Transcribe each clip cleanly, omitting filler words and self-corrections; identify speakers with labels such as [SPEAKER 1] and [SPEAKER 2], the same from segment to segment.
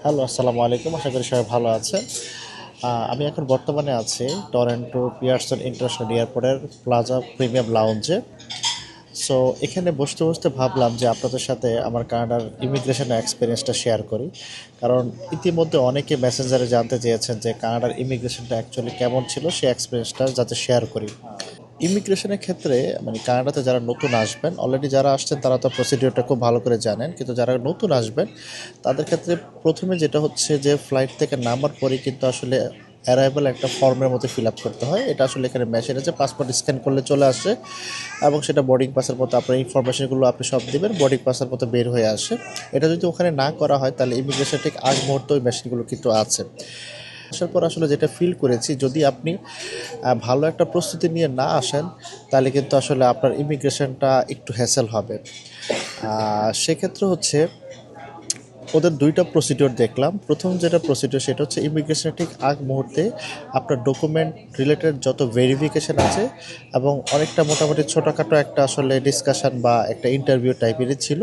[SPEAKER 1] Hello, আসসালামু আলাইকুম। আশা করি সবাই ভালো আছেন। আমি এখন বর্তমানে আছি টরন্টো পিয়ারসন ইন্টারন্যাশনাল এয়ারপোর্টের প্লাজা প্রিমিয়াম লাউঞ্জে। সো এখানে বসতে বসতে ভাবলাম যে আপনাদের সাথে আমার কানাডার ইমিগ্রেশন এক্সপিরিয়েন্সটা শেয়ার করি। কারণ ইতিমধ্যে অনেকে মেসেঞ্জারে জানতে চেয়েছেন যে কানাডার ইমিগ্রেশনটা অ্যাকচুয়ালি কেমন ছিল, সেই এক্সপিরিয়েন্সটা যাতে শেয়ার করি। ইমিগ্রেশনের ক্ষেত্রে মানে কানাডাতে যারা নতুন আসবেন, অলরেডি যারা আসছেন তারা তো প্রসিডিওরটা খুব ভালো করে জানেন, কিন্তু যারা নতুন আসবেন তাদের ক্ষেত্রে প্রথমে যেটা হচ্ছে যে ফ্লাইট থেকে নামার পরে কিন্তু আসলে অ্যারাইভাল একটা ফর্মের মধ্যে ফিল আপ করতে হয়। এটা আসলে এখানে মেশিন আছে, পাসপোর্ট স্ক্যান করলে চলে আসে এবং সেটা বোর্ডিং পাসের মতো আপনার ইনফরমেশনগুলো আপনি সব দেবেন, বোর্ডিং পাসের মতো বের হয়ে আসে। এটা যদি ওখানে না করা হয় তাহলে ইমিগ্রেশন ঠিক আগ মুহূর্তে ওই মেশিনগুলো কিন্তু আছে। আসার পর আসলে যেটা ফিল করেছি, যদি আপনি ভালো একটা প্রস্তুতি নিয়ে না আসেন তাহলে কিন্তু আসলে আপনার ইমিগ্রেশনটা একটু হ্যাসেল হবে। সেক্ষেত্রে হচ্ছে ওদের দুইটা প্রসিডিওর দেখলাম। প্রথম যেটা প্রসিডিওর সেটা হচ্ছে ইমিগ্রেশনের ঠিক আগ মুহূর্তে আপনার ডকুমেন্ট রিলেটেড যত ভেরিফিকেশান আছে এবং অনেকটা মোটামুটি ছোটোখাটো একটা আসলে ডিসকাশান বা একটা ইন্টারভিউ টাইপেরই ছিল।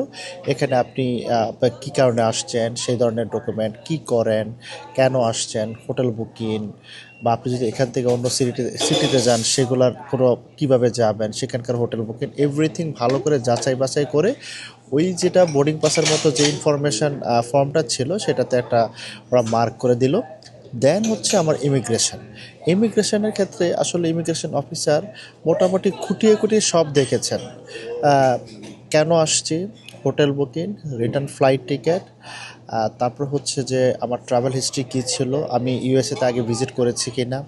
[SPEAKER 1] এখানে আপনি কী কারণে আসছেন, সেই ধরনের ডকুমেন্ট, কি করেন, কেন আসছেন, হোটেল বুকিং, বা আপনি যদি এখান থেকে অন্য সিটিতে যান সেগুলার কোনো কীভাবে যাবেন, সেখানকার হোটেল বুকিং, এভরিথিং ভালো করে যাচাই বাছাই করে ওই যেটা বোর্ডিং পাসের মতো যে ইনফরমেশান ফর্মটা ছিল সেটাতে একটা ওরা মার্ক করে দিল। দেন হচ্ছে আমার ইমিগ্রেশনের ক্ষেত্রে আসলে ইমিগ্রেশন অফিসার মোটামুটি খুঁটিয়ে খুঁটিয়ে সব দেখেছেন। কেন আসছি, hotel booking, return flight ticket, তারপর হচ্ছে যে আমার ট্রাভেল হিস্ট্রি কী ছিল, আমি ইউএসএতে আগে ভিজিট করেছি কি না।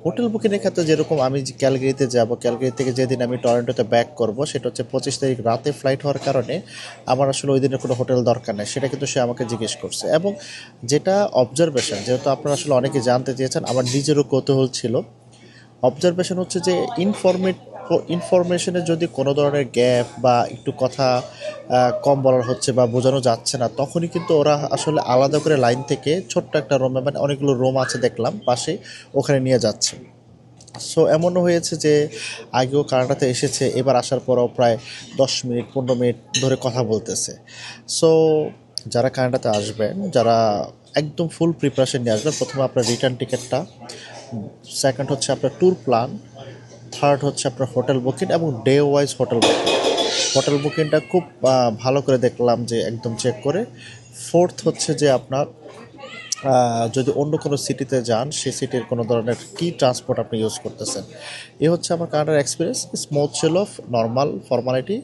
[SPEAKER 1] হোটেল বুকিংয়ের ক্ষেত্রে যেরকম আমি যে ক্যালগারিতে যাব, ক্যালগারি থেকে যেদিন আমি টরন্টোতে ব্যাক করব সেটা হচ্ছে 25 তারিখ রাতে ফ্লাইট হওয়ার কারণে আমার আসলে ওই দিনের কোনো হোটেল দরকার নেই, সেটা কিন্তু সে আমাকে জিজ্ঞেস করছে। এবং যেটা অবজারভেশন, যেহেতু আপনারা আসলে অনেকে জানতে চেয়েছেন, আমার নিজেরও কৌতূহল ছিল। অবজারভেশন হচ্ছে যে ইনফরমেশনে যদি কোনো ধরনের গ্যাপ বা একটু কথা কম বলার হচ্ছে বা বোঝানো যাচ্ছে না, তখনই কিন্তু ওরা আসলে আলাদা করে লাইন থেকে ছোট্ট একটা রুমে, মানে অনেকগুলো রুম আছে দেখলাম পাশে, ওখানে নিয়ে যাচ্ছে। সো এমনও হয়েছে যে আগেও কানাডাতে এসেছে, এবার আসার পরও প্রায় 10 মিনিট 15 মিনিট ধরে কথা বলতেছে। সো যারা কানাডাতে আসবেন, যারা একদম ফুল প্রিপারেশন নিয়ে আসবেন, প্রথমে আপনার রিটার্ন টিকিটটা, সেকেন্ড হচ্ছে আপনার ট্যুর প্ল্যান, থার্ড হচ্ছে আপনার হোটেল বুকিং এবং ডে ওয়াইজ হোটেল বুকিংটা খুব ভালো করে দেখলাম যে একদম চেক করে। ফোর্থ হচ্ছে যে আপনার যদি অন্য কোনো সিটিতে যান সেই সিটির কোনো ধরনের কী ট্রান্সপোর্ট আপনি ইউজ করতেছেন। এ হচ্ছে আমার কানাডার এক্সপিরিয়েন্স। স্মুথ ছিল, নর্মাল ফর্মালিটি।